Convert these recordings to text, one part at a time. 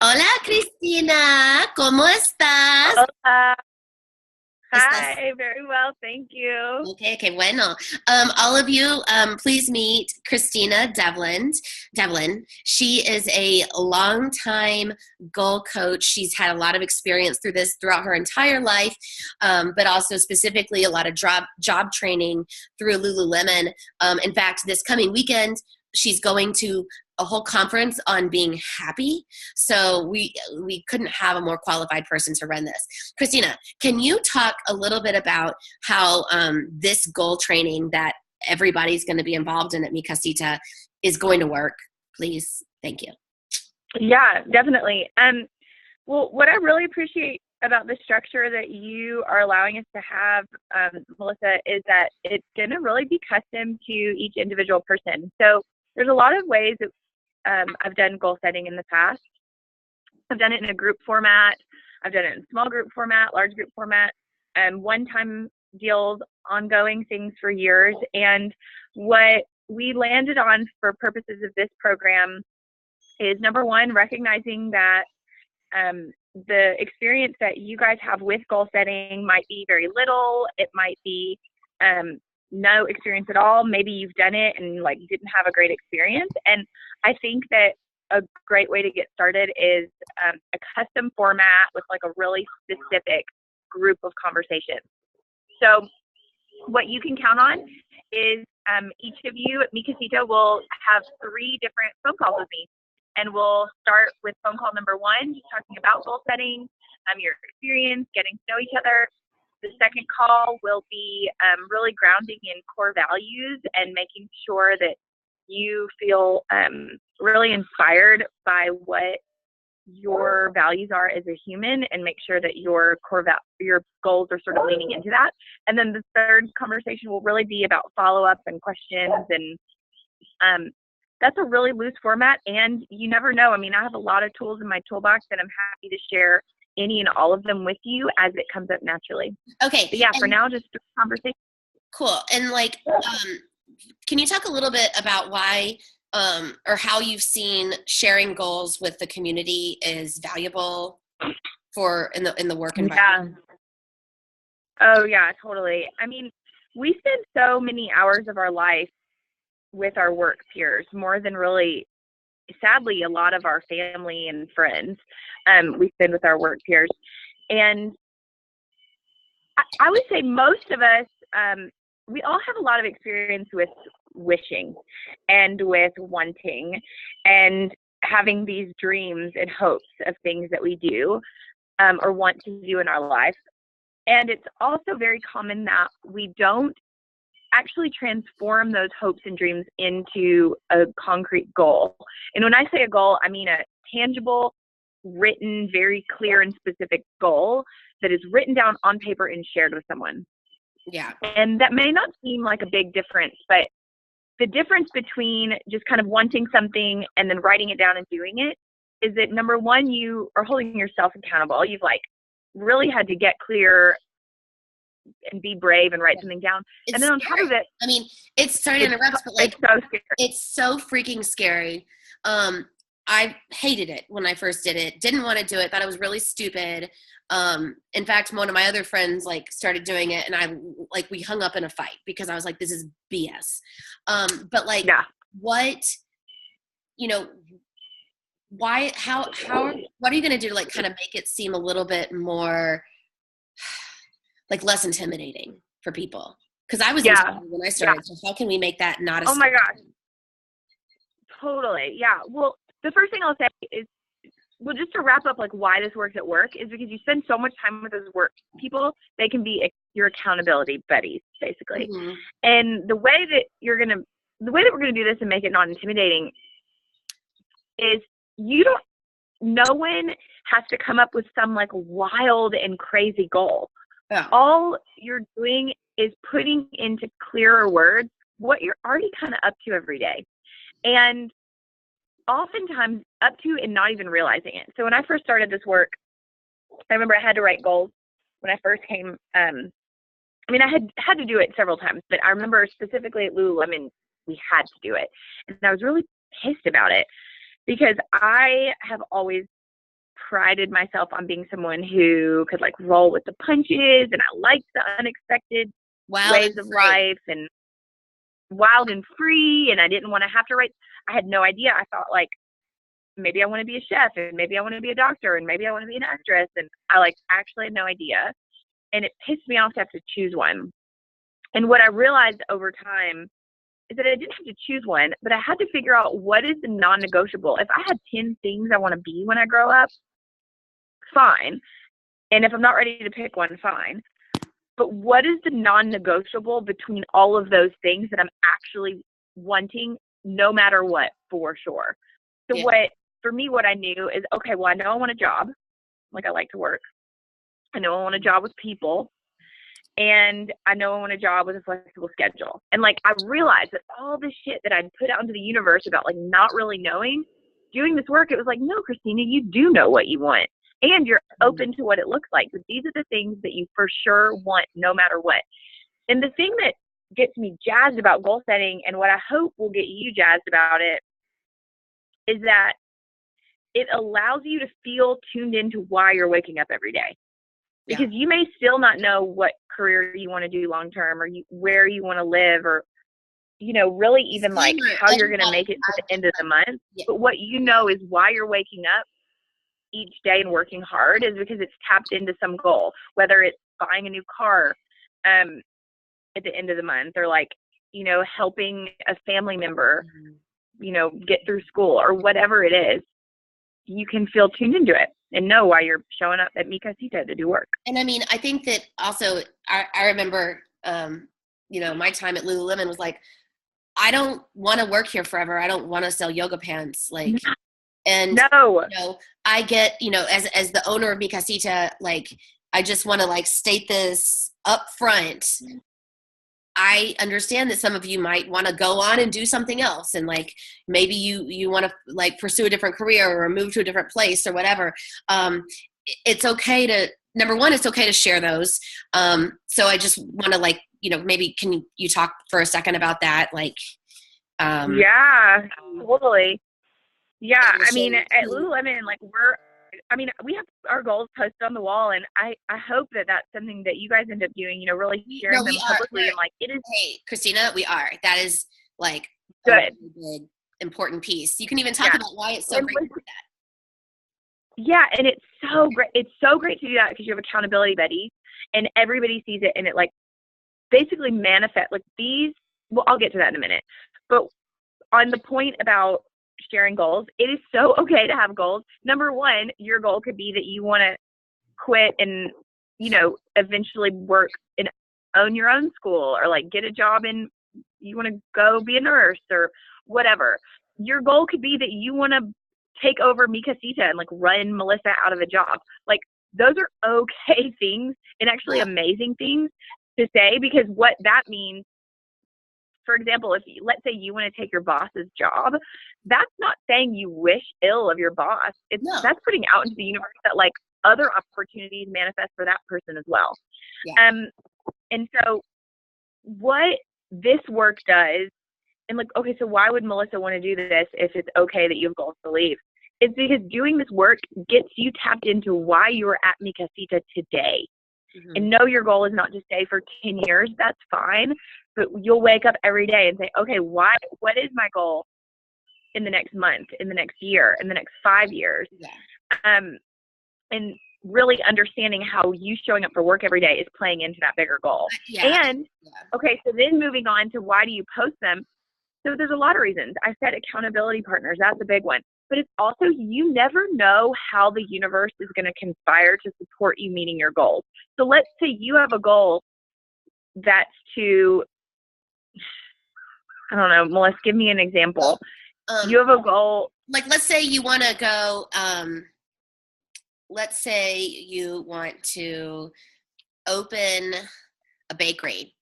Hola, Cristina. ¿Cómo estás? Hola. ¿Estás Hi, very well, thank you. okay? Okay, bueno. All of you, please meet Christina Devlin. Devlin. She is a longtime goal coach. She's had a lot of experience through this throughout her entire life, but also specifically a lot of job training through Lululemon. In fact, this coming weekend, she's going to a whole conference on being happy. So we couldn't have a more qualified person to run this. Christina, can you talk a little bit about how this goal training that everybody's going to be involved in at Mi Casita is going to work, please? Thank you. Yeah, definitely. Well, what I really appreciate about the structure that you are allowing us to have, Melissa, is that it's going to really be custom to each individual person. So there's a lot of ways that I've done goal setting in the past. I've done it in a group format. I've done it in small group format, large group format, one-time deals, ongoing things for years. And what we landed on for purposes of this program is, number one, recognizing that the experience that you guys have with goal setting might be very little. It might be no experience at all. Maybe you've done it and like didn't have a great experience. And I think that a great way to get started is a custom format with like a really specific group of conversations. So what you can count on is each of you at Mi Casita will have 3 different phone calls with me. And we'll start with phone call number 1, just talking about goal setting, your experience, getting to know each other. The second call will be really grounding in core values and making sure that you feel really inspired by what your values are as a human, and make sure that your your goals are sort of leaning into that. And then the third conversation will really be about follow-up and questions, and that's a really loose format, and you never know. I mean, I have a lot of tools in my toolbox, and I'm happy to share any and all of them with you as it comes up naturally. Okay. But yeah, for And now, just a conversation. cool. And like, can you talk a little bit about why or how you've seen sharing goals with the community is valuable for in the work environment? Yeah. Oh, yeah, totally. I mean, we spend so many hours of our life with our work peers, more than really, sadly, a lot of our family and friends we spend with our work peers. And I would say most of us, we all have a lot of experience with wishing and with wanting and having these dreams and hopes of things that we do or want to do in our life. And it's also very common that we don't actually transform those hopes and dreams into a concrete goal. And when I say a goal, I mean a tangible, written, very clear and specific goal that is written down on paper and shared with someone. Yeah. And that may not seem like a big difference, but the difference between just kind of wanting something and then writing it down and doing it is that, number one, you are holding yourself accountable. You've like really had to get clear and be brave and write something down. And It's then on top scary. of it, I mean, it's sorry to interrupt, but it's like so scary. it's so freaking scary. I hated it when I first did it. Didn't want to do it. Thought it was really stupid. In fact, one of my other friends like started doing it, and we hung up in a fight because I was like, "This is BS." But like, Yeah. what you know, why? How? What are you going to do to like kind of make it seem a little bit more like less intimidating for people? Because I was Yeah. intimidated when I Yeah. started. So how can we make that not as Oh my scary? gosh. Totally. Yeah. Well, the first thing I'll say is, well, just to wrap up, like why this works at work is because you spend so much time with those work people, they can be your accountability buddies, basically. Mm-hmm. And the way that we're gonna do this and make it not intimidating is no one has to come up with some like wild and crazy goal. Yeah. All you're doing is putting into clearer words what you're already kind of up to every day. And oftentimes up to and not even realizing it. So when I first started this work, I remember I had to write goals when I first came. I mean, I had to do it several times, but I remember specifically at Lululemon, we had to do it. And I was really pissed about it because I have always prided myself on being someone who could like roll with the punches, and I liked the unexpected Wild ways and of free. life and wild and free. And I didn't want to have to write. I had no idea. I thought like maybe I want to be a chef, and maybe I want to be a doctor, and maybe I want to be an actress. And I like actually had no idea. And it pissed me off to have to choose one. And what I realized over time is that I didn't have to choose one, but I had to figure out what is the non-negotiable. If I had 10 things I want to be when I grow up, fine. And if I'm not ready to pick one, fine. But what is the non-negotiable between all of those things that I'm actually wanting, no matter what, for sure? So for me, what I knew is, okay, well, I know I want a job. Like, I like to work. I know I want a job with people. And I know I want a job with a flexible schedule. And like, I realized that all this shit that I'd put out into the universe about like not really knowing, doing this work, it was like, no, Christina, you do know what you want. And you're open to what it looks like. But these are the things that you for sure want no matter what. And the thing that gets me jazzed about goal setting, and what I hope will get you jazzed about it, is that it allows you to feel tuned into why you're waking up every day. Because you may still not know what career you want to do long term, or where you want to live, or, you know, really even like how you're going to make it to the end of the month. But what you know is why you're waking up each day and working hard is because it's tapped into some goal, whether it's buying a new car at the end of the month, or like, you know, helping a family member, you know, get through school, or whatever it is. You can feel tuned into it and know why you're showing up at Mi Casita to do work. And I mean, I think that also, I remember, you know, my time at Lululemon was like, I don't want to work here forever. I don't want to sell yoga pants. Like, and, no, you know, I get, you know, as the owner of Mi Casita, like, I just want to like state this up front. I understand that some of you might want to go on and do something else, and like maybe you want to like pursue a different career or move to a different place or whatever. It's okay to, number one, it's okay to share those. So I just want to like, you know, maybe can you talk for a second about that? Like, yeah, totally. Yeah, I mean, at Lululemon, like we have our goals posted on the wall, and I hope that that's something that you guys end up doing, you know, really sharing them publicly. And like, it is. Hey, Christina, we are. That is like good. A really big, important piece. You can even talk about why it's so great to do that. Yeah, and it's so great. It's so great to do that because you have accountability buddies, and everybody sees it, and it like basically manifest like these. Well, I'll get to that in a minute. But on the point about sharing goals, it is so okay to have goals. Number one, your goal could be that you want to quit and, you know, eventually work and own your own school, or like get a job and you want to go be a nurse or whatever. Your goal could be that you want to take over Mi Casita and like run Melissa out of a job. Like, those are okay things, and actually amazing things to say, because what that means, for example, if let's say you want to take your boss's job, that's not saying you wish ill of your boss. That's putting out into the universe that like other opportunities manifest for that person as well. And so what this work does, and like, okay, so why would Melissa want to do this if it's okay that you have goals to leave? It's because doing this work gets you tapped into why you're at Mi Casita today. And know your goal is not to stay for 10 years. That's fine. But you'll wake up every day and say, okay, what is my goal in the next month, in the next year, in the next 5 years? And really understanding how you showing up for work every day is playing into that bigger goal. Okay, so then moving on to why do you post them? So there's a lot of reasons. I said accountability partners. That's a big one. But it's also, you never know how the universe is going to conspire to support you meeting your goals. So let's say you have a goal that's to, I don't know, Melissa, give me an example. You have a goal. Like, let's say you want to go, let's say you want to open a bakery.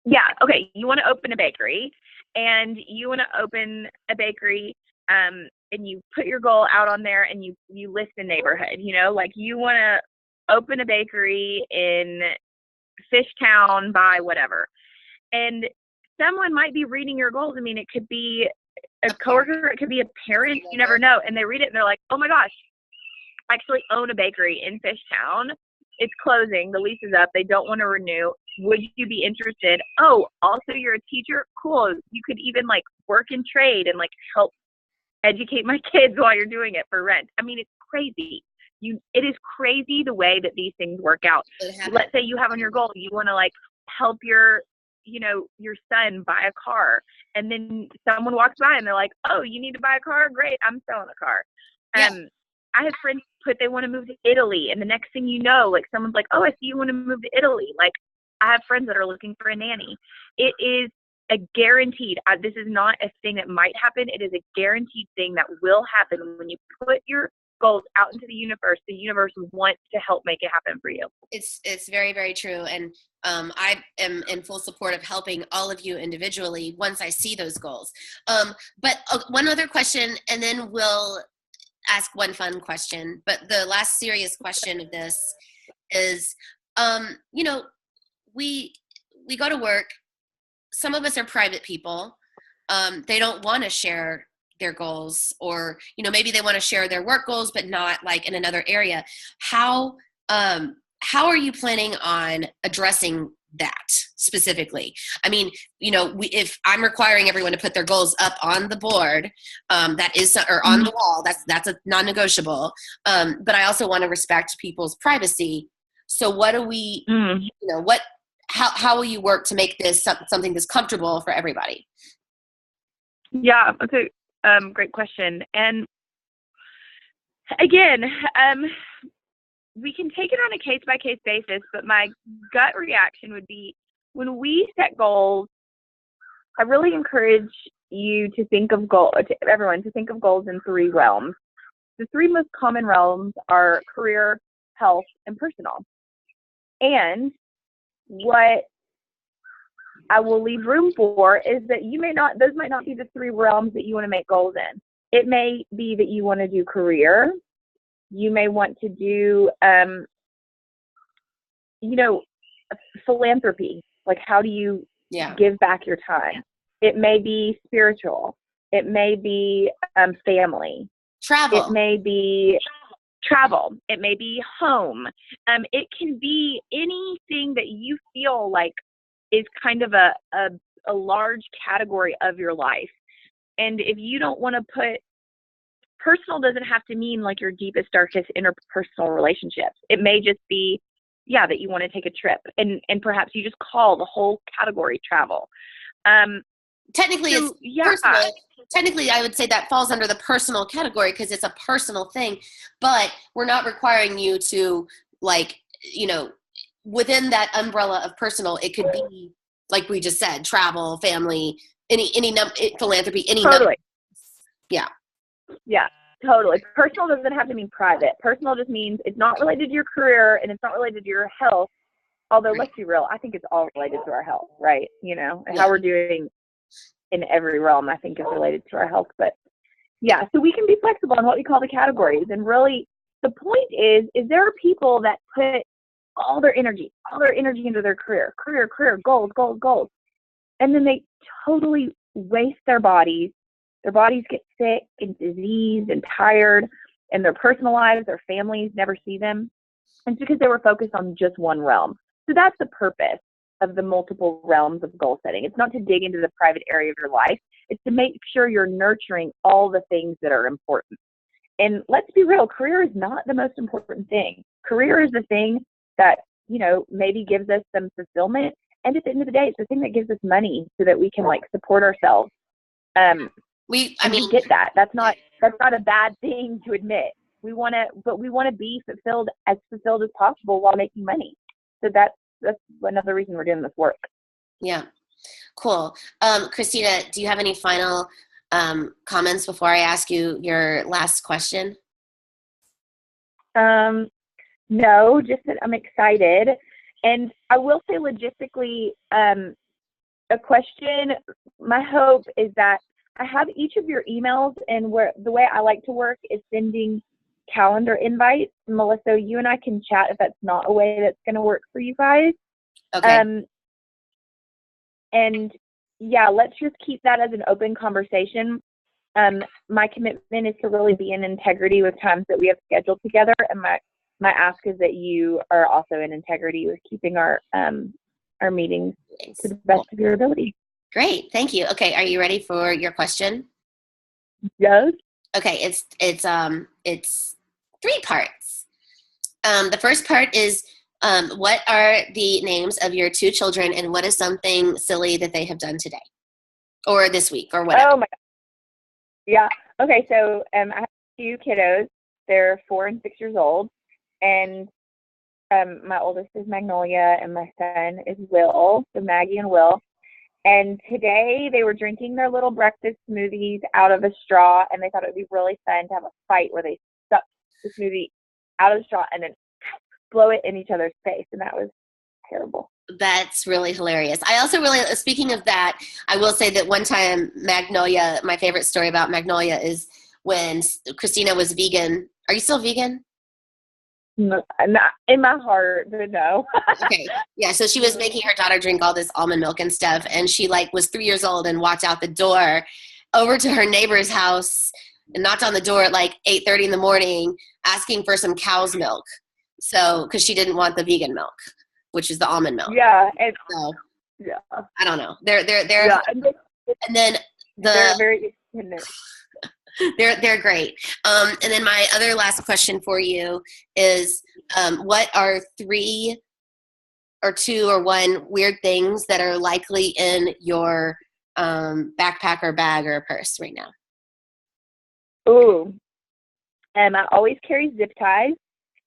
Yeah, okay. You want to open a bakery, and you want to open a bakery, and you put your goal out on there, and you list the neighborhood, you know, like you want to open a bakery in Fishtown by whatever. And someone might be reading your goals. I mean, it could be a coworker, it could be a parent, you never know. And they read it and they're like, oh my gosh, actually own a bakery in Fishtown. It's closing. The lease is up. They don't want to renew. Would you be interested? Oh, also you're a teacher? Cool. You could even like work in trade and like help educate my kids while you're doing it for rent. I mean, it's crazy. It is crazy the way that these things work out. Let's say you have on your goal, you want to like help your son buy a car, and then someone walks by and they're like, oh, you need to buy a car? Great, I'm selling a car. Yeah. I have friends they want to move to Italy, and the next thing you know, like someone's like, oh, I see you want to move to Italy. Like, I have friends that are looking for a nanny. It is a guaranteed, this is not a thing that might happen. It is a guaranteed thing that will happen when you put your goals out into the universe. The universe wants to help make it happen for you. It's very, very true. And I am in full support of helping all of you individually once I see those goals. But one other question, and then we'll ask one fun question. But the last serious question of this is, we go to work. Some of us are private people. They don't want to share their goals, or maybe they want to share their work goals but not like in another area. How are you planning on addressing that specifically? I mean, if I'm requiring everyone to put their goals up on the board, that is, or on the wall, that's a non-negotiable. But I also want to respect people's privacy. So what do we, how will you work to make this something that's comfortable for everybody? Yeah, that's a great question. And again, we can take it on a case-by-case basis, but my gut reaction would be, when we set goals, I really encourage you to think of everyone to think of goals in 3 realms. The 3 most common realms are career, health, and personal. And what I will leave room for is that those might not be the 3 realms that you want to make goals in. It may be that you want to do career. You may want to do, philanthropy. Like, how do you give back your time? It may be spiritual. It may be family. Travel. It may be travel. It may be home. It can be anything that you feel like is kind of a large category of your life. And if you don't want to put, personal doesn't have to mean like your deepest, darkest interpersonal relationships. It may just be, that you want to take a trip, and perhaps you just call the whole category travel. Technically, it's personal. Technically, I would say that falls under the personal category because it's a personal thing, but we're not requiring you to, like, within that umbrella of personal, it could be, like we just said, travel, family, any philanthropy, any totally. Yeah. Yeah, totally. Personal doesn't have to mean private. Personal just means it's not related to your career and it's not related to your health. Although, let's be real, I think it's all related to our health, right? And how we're doing in every realm, I think, is related to our health. But so we can be flexible in what we call the categories. And really, the point is there are people that put all their energy into their career, goals. And then they totally waste their bodies. Their bodies get sick and diseased and tired, and their personal lives, their families never see them. And it's because they were focused on just one realm. So that's the purpose of the multiple realms of goal setting. It's not to dig into the private area of your life. It's to make sure you're nurturing all the things that are important. And let's be real, career is not the most important thing. Career is the thing that, maybe gives us some fulfillment. And at the end of the day, it's the thing that gives us money so that we can like support ourselves. We get that. That's not a bad thing to admit. We want to be fulfilled as possible while making money. So that's another reason we're doing this work. Yeah. Cool. Christina, do you have any final comments before I ask you your last question? No, just that I'm excited. And I will say logistically, a question, my hope is that I have each of your emails, and the way I like to work is sending calendar invites. Melissa, you and I can chat if that's not a way that's going to work for you guys. Okay. And let's just keep that as an open conversation. my commitment is to really be in integrity with times that we have scheduled together. And my ask is that you are also in integrity with keeping our meetings to the best of your ability. Great. Thank you. Okay. Are you ready for your question? Yes. Okay. It's 3 parts. The first part is, what are the names of your 2 children, and what is something silly that they have done today or this week or whatever? Oh my God. Yeah. Okay. So I have 2 kiddos. They're 4 and 6 years old, and my oldest is Magnolia, and my son is Will. So Maggie and Will. And today they were drinking their little breakfast smoothies out of a straw, and they thought it would be really fun to have a fight where they suck the smoothie out of the straw and then blow it in each other's face, and that was terrible. That's really hilarious. I also really, speaking of that, I will say that one time Magnolia, my favorite story about Magnolia is when Christina was vegan. Are you still vegan? Not in my heart, but no. Okay. Yeah. So she was making her daughter drink all this almond milk and stuff. And she was 3 years old and walked out the door over to her neighbor's house and knocked on the door at 8:30 in the morning, asking for some cow's milk. So, cause she didn't want the vegan milk, which is the almond milk. Yeah. And so, yeah. I don't know. They're, yeah. And then they're very independent. They're great. And then my other last question for you is, what are 3 or 2 or 1 weird things that are likely in your backpack or bag or purse right now? Ooh. I always carry zip ties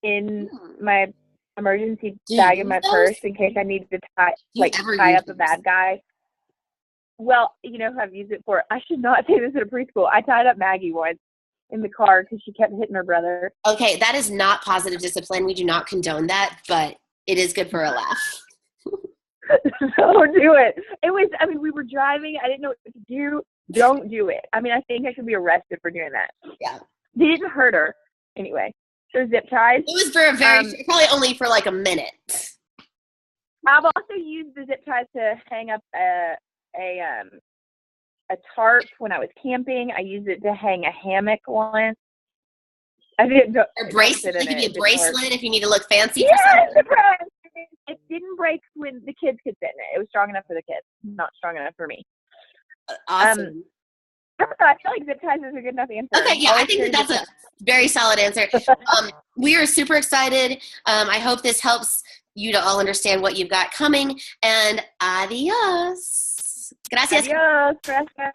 in my emergency bag in my purse in case I need to tie up a bad guy. Well, you know who I've used it for? I should not say this at a preschool. I tied up Maggie once in the car because she kept hitting her brother. Okay, that is not positive discipline. We do not condone that, but it is good for a laugh. Don't do it. We were driving. I didn't know what to do. Don't do it. I think I should be arrested for doing that. Yeah. They didn't hurt her. Anyway, so zip ties. It was for probably only for a minute. I've also used the zip ties to hang up a tarp when I was camping. I used it to hang a hammock once. I didn't. A bracelet. It could be a bracelet if you need to look fancy. Yes, it didn't break when the kids could fit in it. It was strong enough for the kids, not strong enough for me. Awesome. I don't know. I feel like zip ties is a good enough answer. Okay, yeah, I think that's a very solid answer. We are super excited. I hope this helps you to all understand what you've got coming. And adios. Gracias. Adios. Gracias.